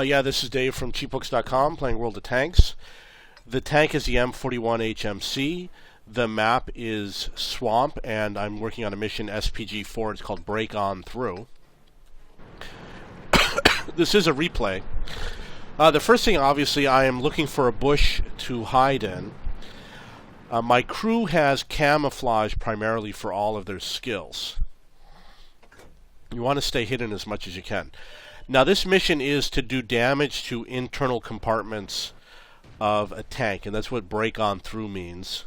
Yeah, this is Dave from cheapbooks.com playing World of Tanks. The tank is the M41 HMC. The map is Swamp, and I'm working on a mission SPG4. It's called Break On Through. This is a replay. The first thing, obviously, I am looking for a bush to hide in. My crew has camouflage primarily for all of their skills. You want to stay hidden as much as you can. Now, this mission is to do damage to internal compartments of a tank, and that's what break on through means.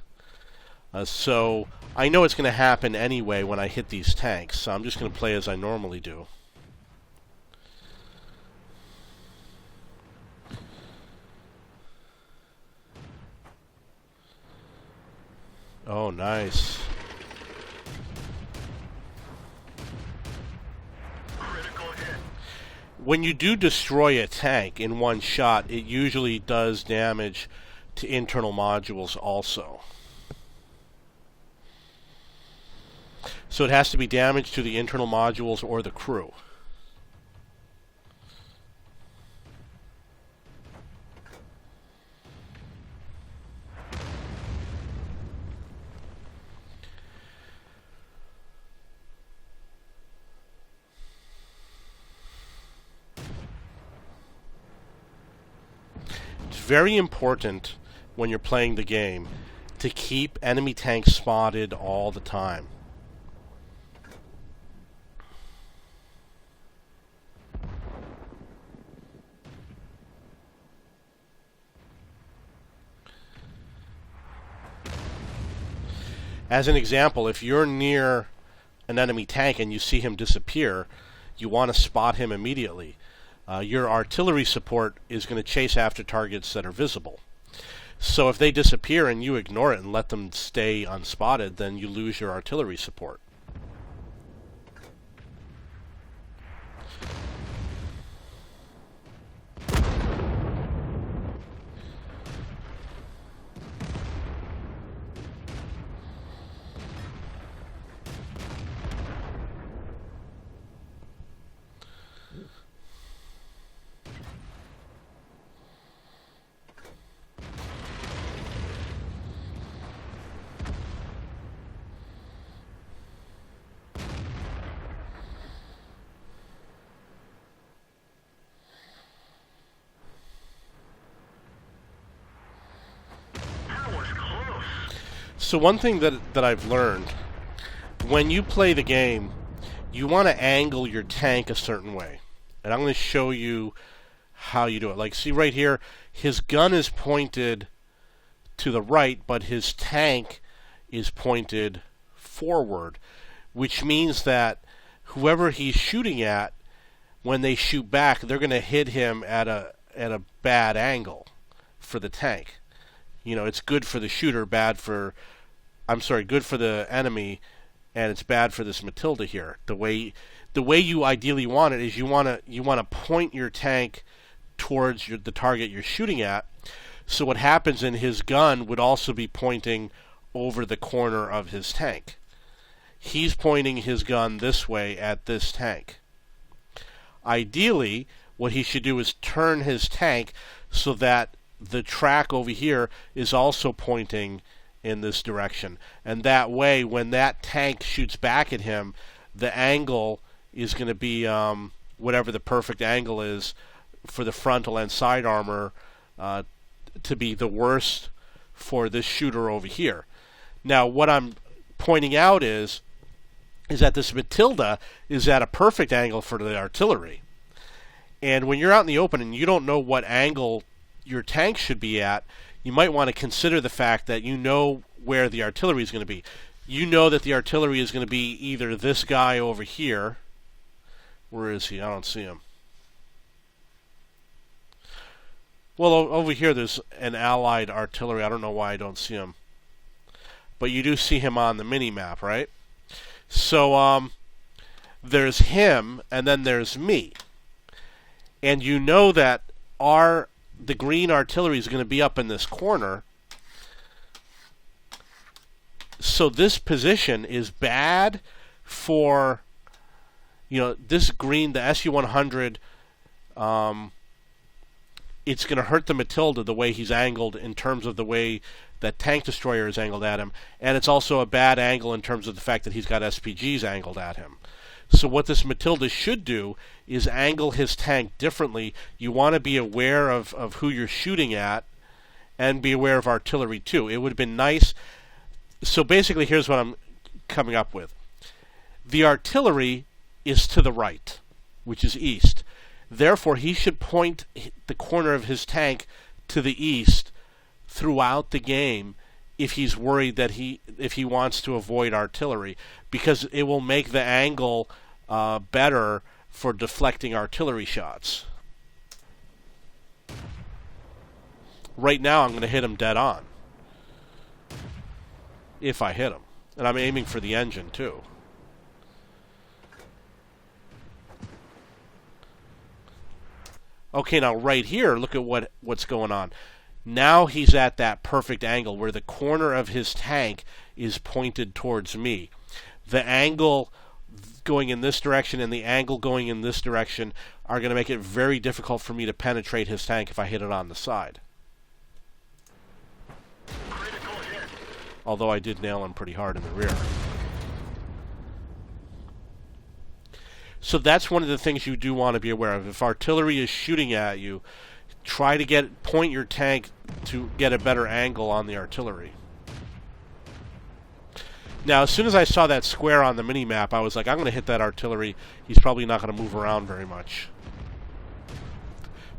So I know it's going to happen anyway when I hit these tanks, so I'm just going to play as I normally do. Oh, nice. When you do destroy a tank in one shot, it usually does damage to internal modules also. So it has to be damage to the internal modules or the crew. Very important when you're playing the game to keep enemy tanks spotted all the time. As an example, if you're near an enemy tank and you see him disappear, you want to spot him immediately. Your artillery support is going to chase after targets that are visible. So if they disappear and you ignore it and let them stay unspotted, then you lose your artillery support. So one thing that I've learned, when you play the game, you want to angle your tank a certain way. And I'm going to show you how you do it. Like, see right here, his gun is pointed to the right, but his tank is pointed forward, which means that whoever he's shooting at, when they shoot back, they're going to hit him at a bad angle for the tank. You know, it's good for the shooter, good for the enemy, and it's bad for this Matilda here. The way you ideally want it is you want to point your tank towards the target you're shooting at. So what happens in his gun would also be pointing over the corner of his tank. He's pointing his gun this way at this tank. Ideally, what he should do is turn his tank so that the track over here is also pointing in this direction. And that way, when that tank shoots back at him, the angle is going to be whatever the perfect angle is for the frontal and side armor to be the worst for this shooter over here. Now, what I'm pointing out is that this Matilda is at a perfect angle for the artillery. And when you're out in the open and you don't know what angle your tank should be at, you might want to consider the fact that you know where the artillery is going to be. You know that the artillery is going to be either this guy over here. Where is he? I don't see him. Well, over here there's an allied artillery. I don't know why I don't see him. But you do see him on the mini-map, right? So there's him, and then there's me. And you know that the green artillery is going to be up in this corner. So this position is bad for, this green, the SU-100 it's going to hurt the Matilda the way he's angled in terms of the way that tank destroyer is angled at him, and it's also a bad angle in terms of the fact that he's got SPGs angled at him. So what this Matilda should do is angle his tank differently. You want to be aware of who you're shooting at, and be aware of artillery too. It would have been nice. So basically, here's what I'm coming up with. The artillery is to the right, which is east. Therefore, he should point the corner of his tank to the east throughout the game if he's worried that if he wants to avoid artillery, because it will make the angle better for deflecting artillery shots. Right now, I'm going to hit him dead on. If I hit him. And I'm aiming for the engine, too. Okay, now right here, look at what's going on. Now he's at that perfect angle where the corner of his tank is pointed towards me. The angle going in this direction and the angle going in this direction are going to make it very difficult for me to penetrate his tank if I hit it on the side. Although I did nail him pretty hard in the rear. So that's one of the things you do want to be aware of. If artillery is shooting at you, try to point your tank to get a better angle on the artillery. Now, as soon as I saw that square on the mini-map, I was like, I'm going to hit that artillery. He's probably not going to move around very much.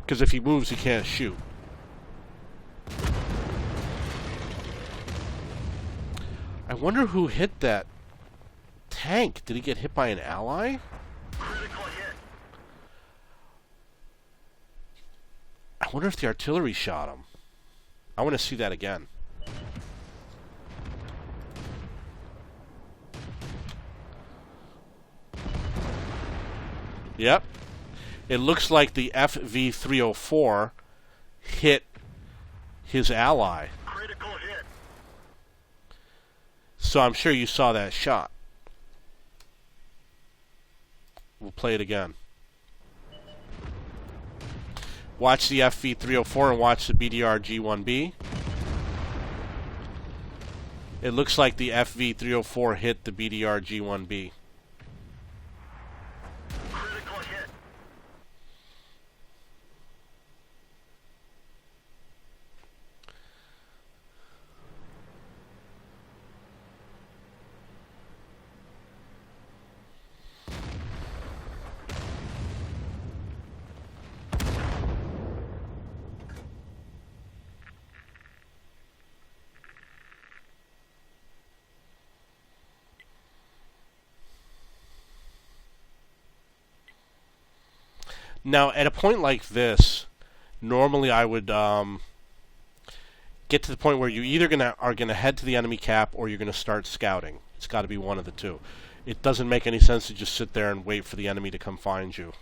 Because if he moves, he can't shoot. I wonder who hit that tank. Did he get hit by an ally? I wonder if the artillery shot him. I want to see that again. Yep. It looks like the FV304 hit his ally. Critical hit. So I'm sure you saw that shot. We'll play it again. Watch the FV304 and watch the BDR G1B. It looks like the FV304 hit the BDR G1B. Critical hit. Now, at a point like this, normally I would get to the point where you either are gonna head to the enemy cap or you're gonna start scouting. It's got to be one of the two. It doesn't make any sense to just sit there and wait for the enemy to come find you.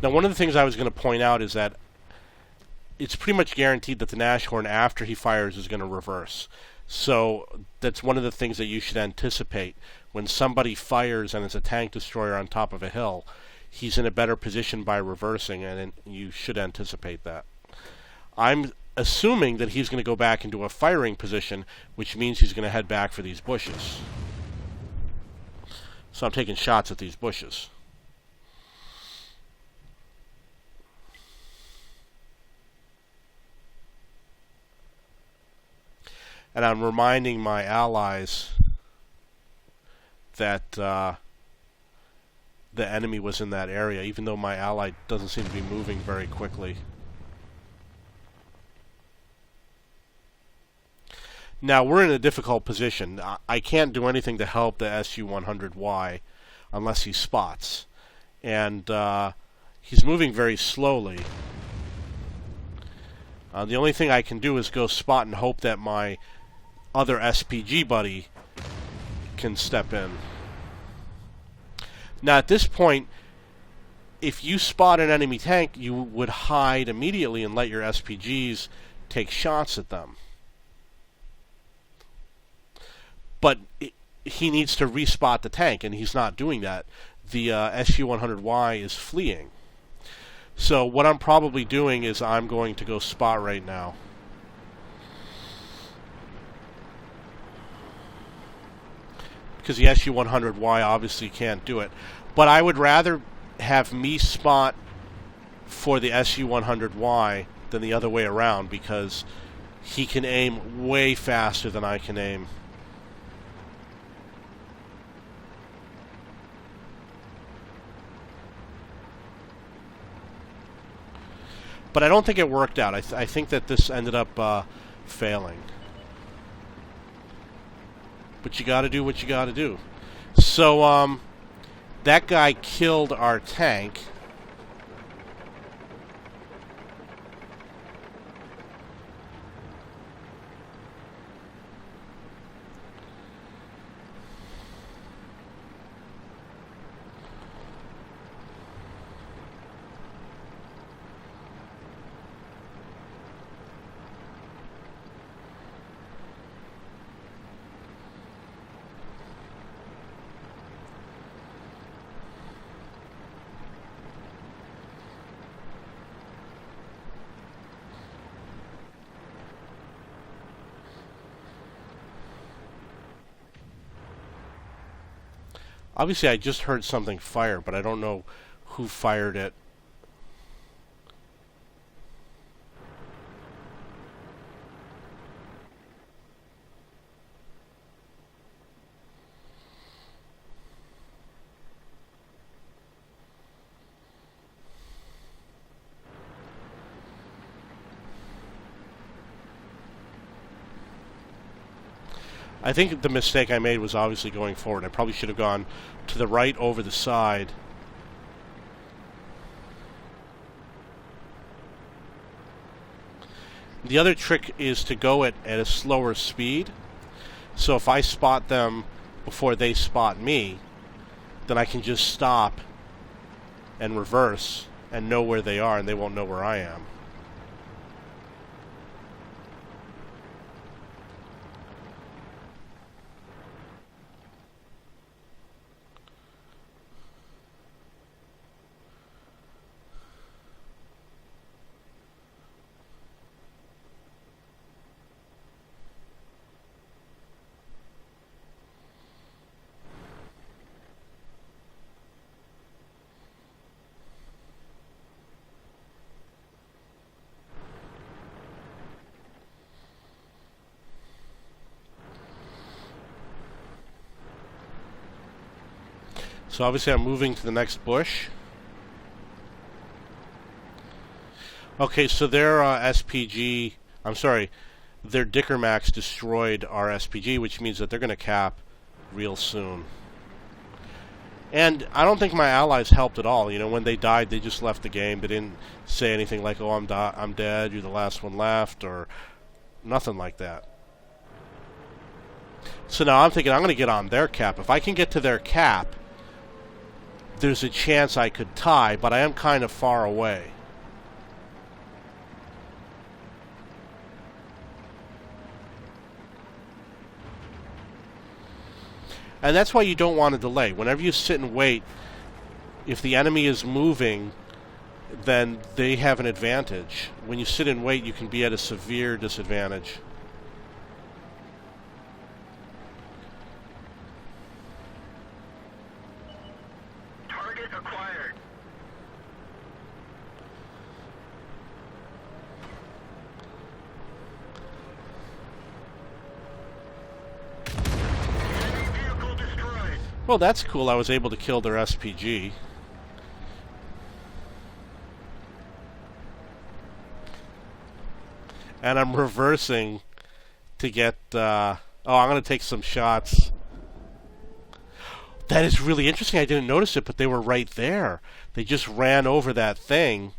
Now, one of the things I was going to point out is that it's pretty much guaranteed that the Nashorn, after he fires, is going to reverse. So that's one of the things that you should anticipate. When somebody fires and it's a tank destroyer on top of a hill, he's in a better position by reversing, and you should anticipate that. I'm assuming that he's going to go back into a firing position, which means he's going to head back for these bushes. So I'm taking shots at these bushes. And I'm reminding my allies that the enemy was in that area, even though my ally doesn't seem to be moving very quickly. Now, we're in a difficult position. I can't do anything to help the SU-100Y unless he spots. and he's moving very slowly. The only thing I can do is go spot and hope that my other SPG buddy can step in. Now at this point, if you spot an enemy tank, you would hide immediately and let your SPGs take shots at them. But he needs to respot the tank, and he's not doing that. The SU-100Y is fleeing. So what I'm probably doing is I'm going to go spot right now. Because the SU-100Y obviously can't do it. But I would rather have me spot for the SU-100Y than the other way around, because he can aim way faster than I can aim. But I don't think it worked out. I think that this ended up failing. But you gotta do what you gotta do. So, that guy killed our tank. Obviously, I just heard something fire, but I don't know who fired it. I think the mistake I made was obviously going forward. I probably should have gone to the right over the side. The other trick is to go at a slower speed. So if I spot them before they spot me, then I can just stop and reverse and know where they are, and they won't know where I am. So obviously I'm moving to the next bush. Okay, so their their Dickermax destroyed our SPG, which means that they're going to cap real soon. And I don't think my allies helped at all. You know, when they died, they just left the game. They didn't say anything like, "Oh, I'm dead, you're the last one left," or nothing like that. So now I'm thinking I'm going to get on their cap. If I can get to their cap, there's a chance I could tie, but I am kind of far away. And that's why you don't want to delay. Whenever you sit and wait, if the enemy is moving, then they have an advantage. When you sit and wait, you can be at a severe disadvantage. Target acquired. Enemy vehicle destroyed. Well, that's cool. I was able to kill their SPG. And I'm reversing to get... oh, I'm going to take some shots. That is really interesting. I didn't notice it, but they were right there. They just ran over that thing.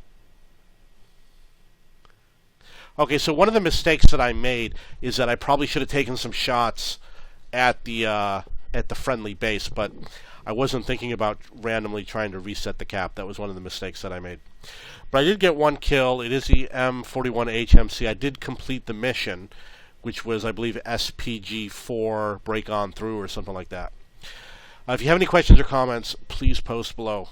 Okay, so one of the mistakes that I made is that I probably should have taken some shots at the friendly base, but I wasn't thinking about randomly trying to reset the cap. That was one of the mistakes that I made. But I did get one kill. It is the M41 HMC. I did complete the mission, which was, I believe, SPG4 break on through or something like that. If you have any questions or comments, please post below.